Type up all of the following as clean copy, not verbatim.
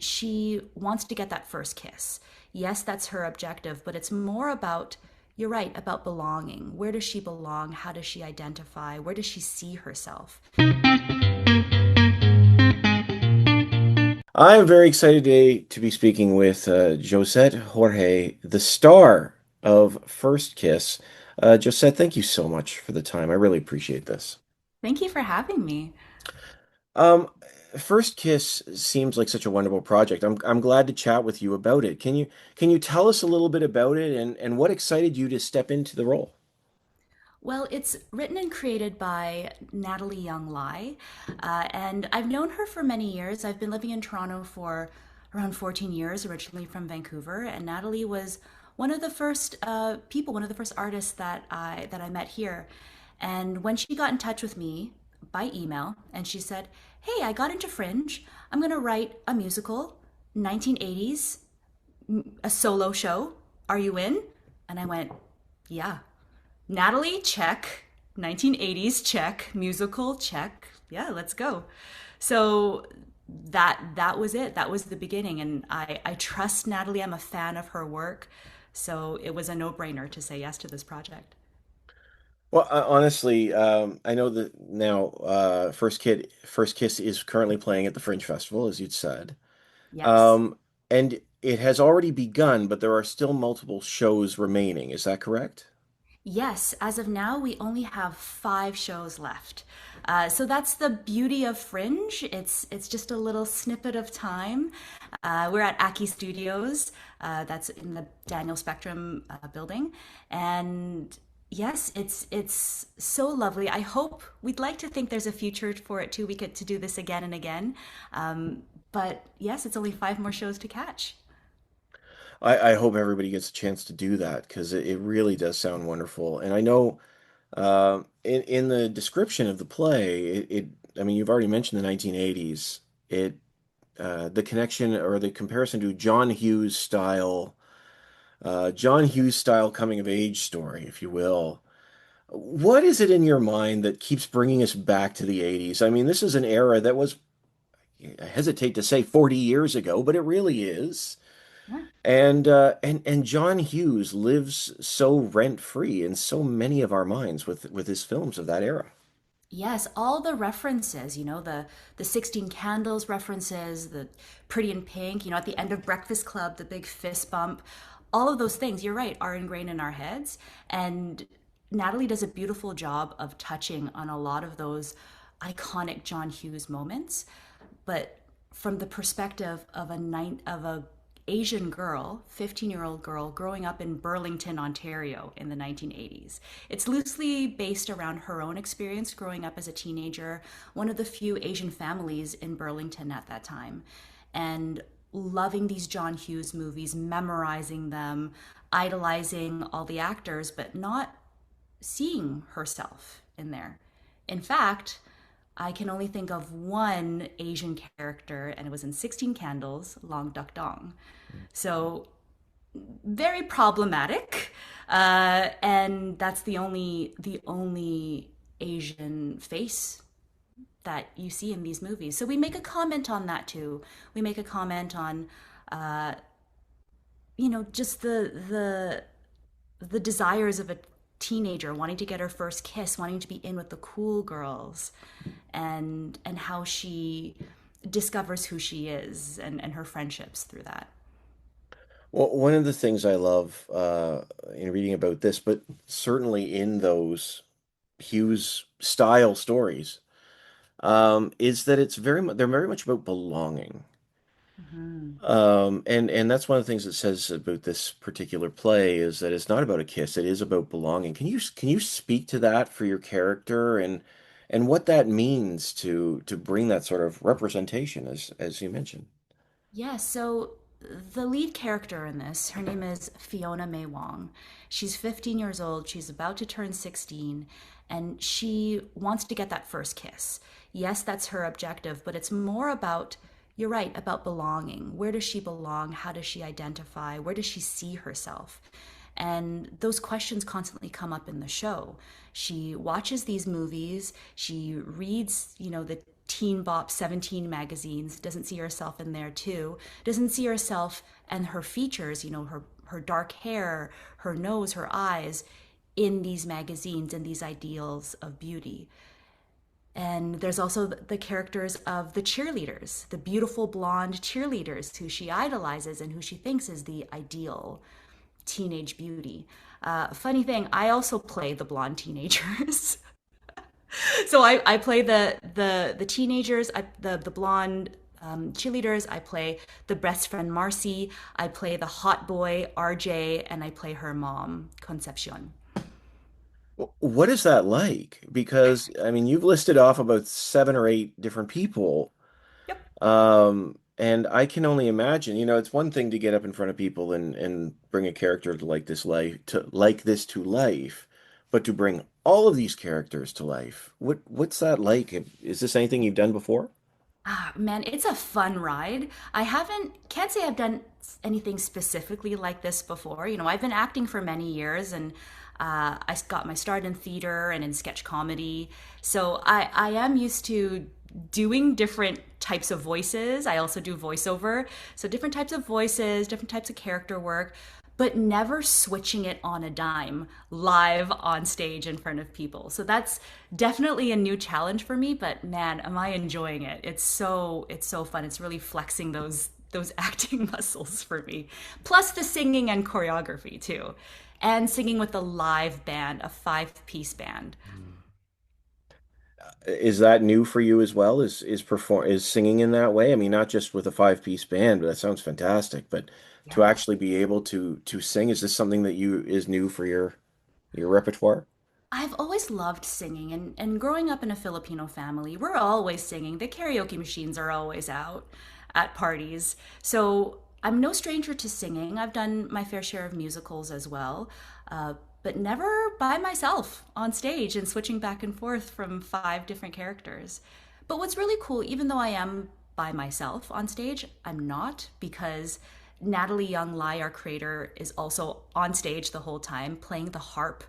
and she wants to get that first kiss. Yes, that's her objective, but it's more about, you're right, about belonging. Where does she belong? How does she identify? Where does she see herself? I'm very excited today to be speaking with Josette Jorge, the star of First Kiss. Josette, thank you so much for the time. I really appreciate this. Thank you for having me. Um, First Kiss seems like such a wonderful project. I'm glad to chat with you about it. Can you tell us a little bit about it and what excited you to step into the role? Well, it's written and created by Natalie Young Lai, and I've known her for many years. I've been living in Toronto for around 14 years, originally from Vancouver, and Natalie was one of the first people, one of the first artists that I met here. And when she got in touch with me by email, and she said, "Hey, I got into Fringe. I'm going to write a musical, 1980s, a solo show. Are you in?" And I went, "Yeah." Natalie, check. 1980s, check. Musical, check. Yeah, let's go. So that was it. That was the beginning. And I trust Natalie. I'm a fan of her work. So it was a no-brainer to say yes to this project. Well, honestly, I know that now First Kiss is currently playing at the Fringe Festival, as you'd said. Yes. Um, and it has already begun, but there are still multiple shows remaining. Is that correct? Yes, as of now, we only have 5 shows left. So that's the beauty of Fringe. It's just a little snippet of time. We're at Aki Studios. That's in the Daniel Spectrum building, and yes, it's so lovely. I hope we'd like to think there's a future for it too. We get to do this again and again. But yes, it's only 5 more shows to catch. I hope everybody gets a chance to do that because it really does sound wonderful. And I know in the description of the play, I mean, you've already mentioned the 1980s. It the connection or the comparison to John Hughes style coming of age story, if you will. What is it in your mind that keeps bringing us back to the 80s? I mean, this is an era that was, I hesitate to say 40 years ago, but it really is. Yeah. And John Hughes lives so rent-free in so many of our minds with his films of that era. Yes, all the references, the 16 Candles references, the Pretty in Pink, at the end of Breakfast Club, the big fist bump, all of those things, you're right, are ingrained in our heads. And Natalie does a beautiful job of touching on a lot of those iconic John Hughes moments, but from the perspective of a Asian girl, 15-year-old girl growing up in Burlington, Ontario in the 1980s. It's loosely based around her own experience growing up as a teenager, one of the few Asian families in Burlington at that time. And loving these John Hughes movies, memorizing them, idolizing all the actors, but not seeing herself in there. In fact, I can only think of one Asian character, and it was in 16 Candles, Long Duck Dong. So very problematic, and that's the only Asian face that you see in these movies. So we make a comment on that too. We make a comment on, uh, just the desires of a teenager wanting to get her first kiss, wanting to be in with the cool girls, and how she discovers who she is and her friendships through that. Well, one of the things I love in reading about this, but certainly in those Hughes style stories, is that they're very much about belonging. Mhm. And that's one of the things it says about this particular play is that it's not about a kiss, it is about belonging. Can you speak to that for your character and what that means to bring that sort of representation as you mentioned? Yeah, so the lead character in this, her name is Fiona May Wong. She's 15 years old, she's about to turn 16, and she wants to get that first kiss. Yes, that's her objective, but it's more about, you're right, about belonging. Where does she belong? How does she identify? Where does she see herself? And those questions constantly come up in the show. She watches these movies, she reads, the Teen Bop 17 magazines, doesn't see herself in there too, doesn't see herself and her features, her dark hair, her nose, her eyes in these magazines and these ideals of beauty. And there's also the characters of the cheerleaders, the beautiful blonde cheerleaders who she idolizes and who she thinks is the ideal teenage beauty. Funny thing, I also play the blonde teenagers. So I play the teenagers, the blonde cheerleaders. I play the best friend Marcy. I play the hot boy RJ, and I play her mom Concepcion. What is that like? Because I mean, you've listed off about 7 or 8 different people. Yep. And I can only imagine, it's one thing to get up in front of people and bring a character to like this to life, but to bring all of these characters to life, what's that like? Is this anything you've done before? Ah, man, it's a fun ride. Can't say I've done anything specifically like this before. I've been acting for many years, and I got my start in theater and in sketch comedy. So I am used to doing different types of voices. I also do voiceover. So different types of voices, different types of character work, but never switching it on a dime live on stage in front of people. So that's definitely a new challenge for me, but man, am I enjoying it. It's so fun. It's really flexing those acting muscles for me. Plus the singing and choreography too. And singing with a live band, a five-piece band. Is that new for you as well? Is singing in that way? I mean, not just with a 5 piece band, but that sounds fantastic. But to Yeah. actually be able to sing, is this something that you is new for your repertoire? I've always loved singing, and growing up in a Filipino family, we're always singing. The karaoke machines are always out at parties. So I'm no stranger to singing. I've done my fair share of musicals as well, but never by myself on stage and switching back and forth from five different characters. But what's really cool, even though I am by myself on stage, I'm not, because Natalie Young Lai, our creator, is also on stage the whole time playing the harp.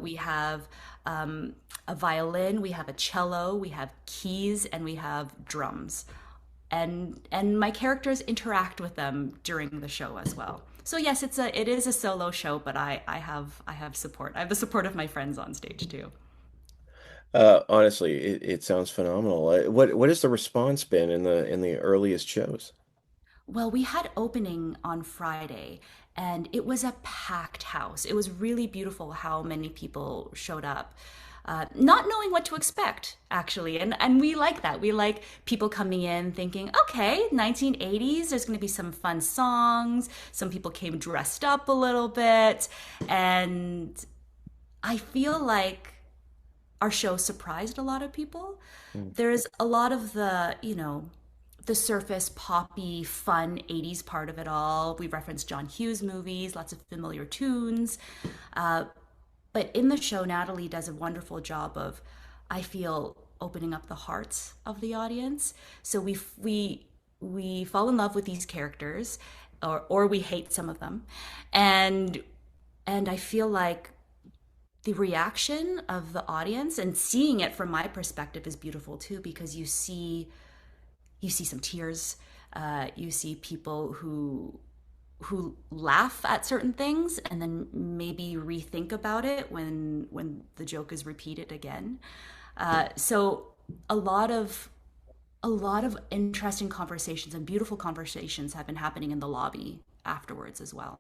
We have a violin, we have a cello, we have keys, and we have drums. And my characters interact with them during the show as well. So yes, it is a solo show, but I have support. I have the support of my friends on stage too. Honestly, it sounds phenomenal. What has the response been in the earliest shows? Well, we had opening on Friday, and it was a packed house. It was really beautiful how many people showed up. Not knowing what to expect, actually. And we like that. We like people coming in thinking, okay, 1980s, there's going to be some fun songs. Some people came dressed up a little bit. And I feel like our show surprised a lot of people. Mm. There's a lot of the surface poppy fun 80s part of it all. We reference John Hughes movies, lots of familiar tunes. Uh, but in the show, Natalie does a wonderful job of, I feel, opening up the hearts of the audience. So we fall in love with these characters, or we hate some of them, and I feel like the reaction of the audience and seeing it from my perspective is beautiful too, because you see some tears, you see people who laugh at certain things and then maybe rethink about it when the joke is repeated again. So a lot of a lot of interesting conversations and beautiful conversations have been happening in the lobby afterwards as well.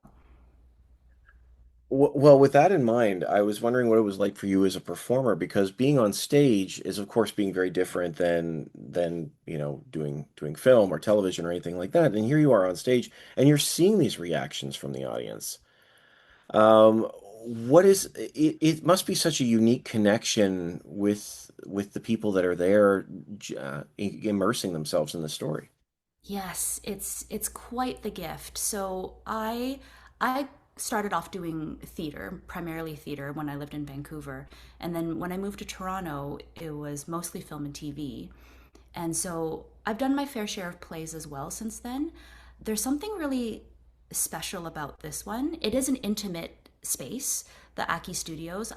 Well, with that in mind, I was wondering what it was like for you as a performer, because being on stage is, of course, being very different than doing film or television or anything like that. And here you are on stage, and you're seeing these reactions from the audience. What is it? It must be such a unique connection with the people that are there, immersing themselves in the story. Yes, it's quite the gift. So I started off doing theater, primarily theater, when I lived in Vancouver, and then when I moved to Toronto, it was mostly film and TV. And so I've done my fair share of plays as well since then. There's something really special about this one. It is an intimate space, the Aki Studios.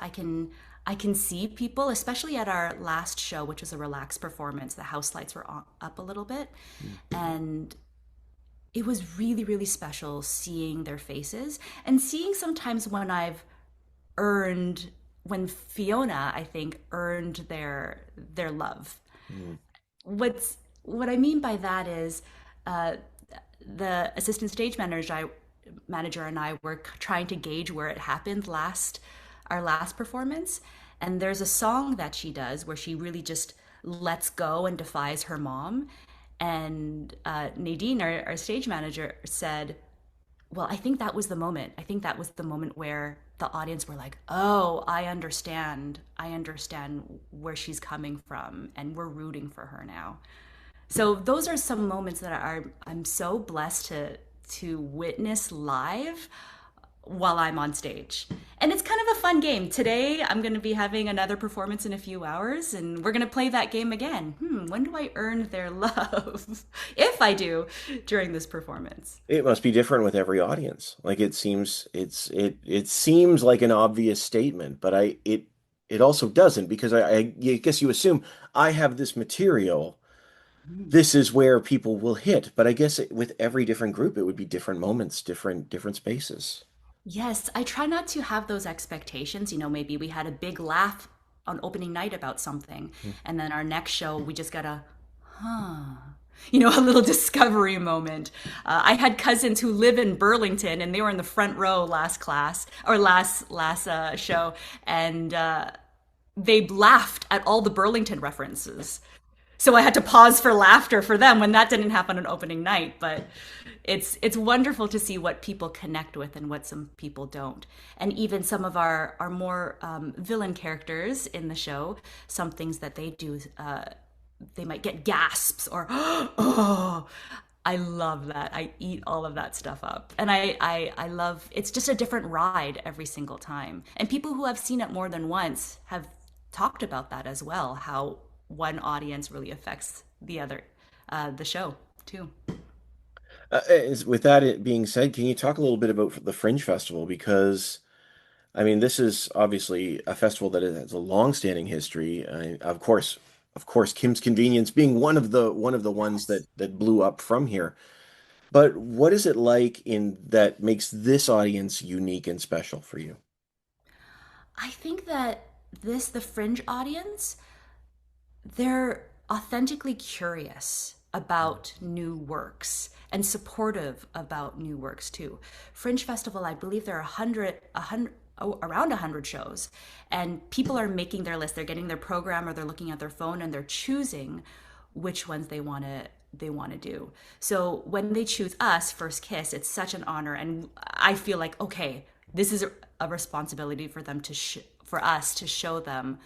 I can see people, especially at our last show, which was a relaxed performance. The house lights were up a little bit, and it was really, really special seeing their faces and seeing sometimes when I've earned, when Fiona, I think, earned their love. Mm. What I mean by that is uh, the assistant stage manager and I were trying to gauge where it happened our last performance, and there's a song that she does where she really just lets go and defies her mom. And Nadine, our stage manager, said, well, I think that was the moment. I think that was the moment where the audience were like, oh, I understand. I understand where she's coming from, and we're rooting for her now. So those are some moments that I'm so blessed to witness live while I'm on stage. And it's kind of a fun game. Today I'm going to be having another performance in a few hours and we're going to play that game again. When do I earn their love? If I do during this performance. It must be different with every audience. Like it seems like an obvious statement, but it also doesn't because I guess you assume I have this material. This is where people will hit, but I guess with every different group, it would be different moments, different spaces. Yes, I try not to have those expectations. Maybe we had a big laugh on opening night about something, and then our next show, we just got a little discovery moment. I had cousins who live in Burlington, and they were in the front row last class or last show, and they laughed at all the Burlington references. So I had to pause for laughter for them when that didn't happen on opening night. But it's wonderful to see what people connect with and what some people don't. And even some of our more villain characters in the show, some things that they do, they might get gasps or oh. I love that. I eat all of that stuff up. And I love it's just a different ride every single time. And people who have seen it more than once have talked about that as well, how one audience really affects the show too. With that being said, can you talk a little bit about the Fringe Festival? Because I mean, this is obviously a festival that has a long-standing history. Of course, Kim's Convenience being one of the ones Yes. that blew up from here. But what is it like in that makes this audience unique and special for you? I think that the Fringe audience, they're authentically curious about new works and supportive about new works too. Fringe Festival, I believe there are around 100 shows, and people are making their list. They're getting their program or they're looking at their phone and they're choosing which ones they want to do. So when they choose us, First Kiss, it's such an honor, and I feel like okay, this is a responsibility for them for us to show them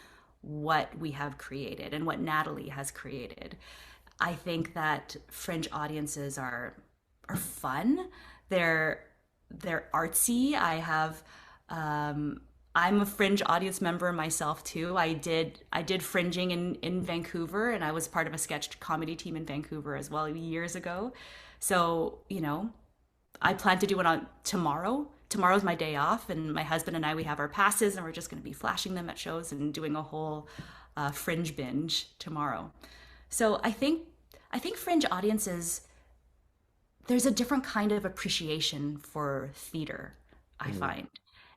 what we have created and what Natalie has created. I think that Fringe audiences are fun. They're they're artsy. I'm a Fringe audience member myself too. I did fringing in Vancouver, and I was part of a sketch comedy team in Vancouver as well years ago. So, I plan to do it on tomorrow. Tomorrow's my day off, and my husband and I, we have our passes, and we're just going to be flashing them at shows and doing a whole Fringe binge tomorrow. So I think Fringe audiences, there's a different kind of appreciation for theater, I Mm. find.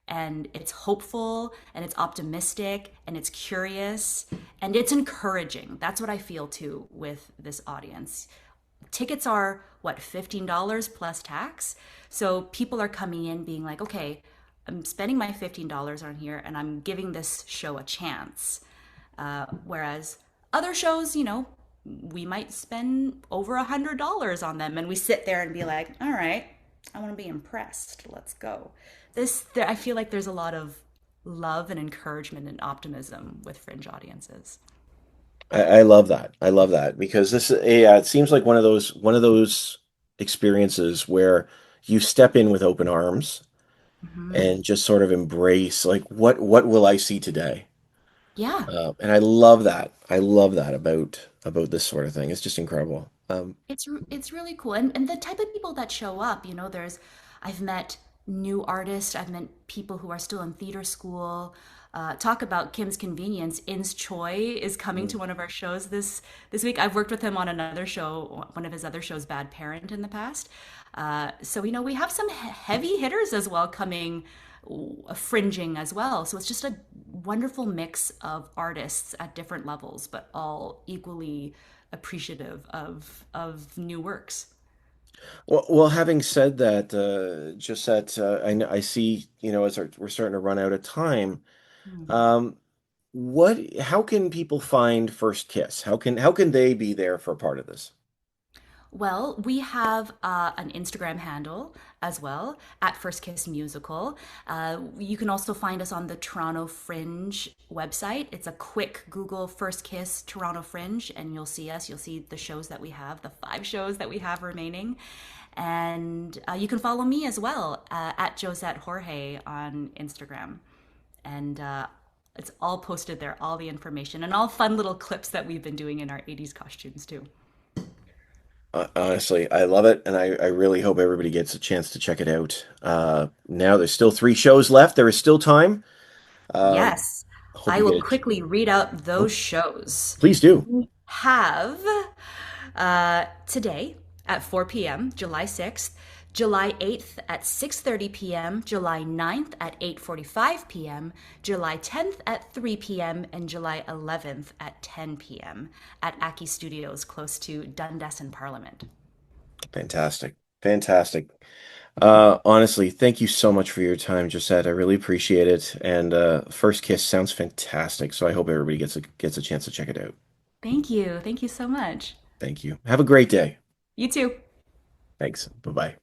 And it's hopeful and it's optimistic and it's curious and it's encouraging. That's what I feel too with this audience. Tickets are what, $15 plus tax? So people are coming in being like, okay, I'm spending my $15 on here and I'm giving this show a chance. Whereas other shows, we might spend over $100 on them and we sit there and be like, all right, I want to be impressed. Let's go. I feel like there's a lot of love and encouragement and optimism with Fringe audiences. I love that. I love that because yeah, it seems like one of those experiences where you step in with open arms Hmm. and just sort of embrace like what will I see today? Yeah, And I love that. I love that about this sort of thing. It's just incredible. it's really cool, and the type of people that show up, I've met new artists, I've met people who are still in theater school, Talk about Kim's Convenience. In's Choi is coming to one of our shows this week. I've worked with him on another show, one of his other shows, Bad Parent, in the past. So we have some heavy hitters as well coming, fringing as well. So it's just a wonderful mix of artists at different levels, but all equally appreciative of new works. Well, having said that, Josette, I see, as we're starting to run out of time. Hmm. Um, how can people find First Kiss? How can they be there for part of this? Well, we have an Instagram handle as well at First Kiss Musical. You can also find us on the Toronto Fringe website. It's a quick Google First Kiss Toronto Fringe, and you'll see us. You'll see the shows that we have, the 5 shows that we have remaining. And you can follow me as well at Josette Jorge on Instagram. And it's all posted there, all the information, and all fun little clips that we've been doing in our 80s costumes too. Honestly, I love it, and I really hope everybody gets a chance to check it out. Now there's still 3 shows left. There is still time. Um, Yes, hope I you will get it. quickly read out Oh, those shows. please do. We have today at 4 p.m., July 6th, July 8th at 6:30 p.m., July 9th at 8:45 p.m., July 10th at 3 p.m., and July 11th at 10 p.m. at Aki Studios close to Dundas and Parliament. Fantastic. Fantastic. Honestly, thank you so much for your time, Josette. I really appreciate it. And First Kiss sounds fantastic, so I hope everybody gets a chance to check it out. Thank you. Thank you so much. Thank you. Have a great day. You too. Thanks. Bye-bye.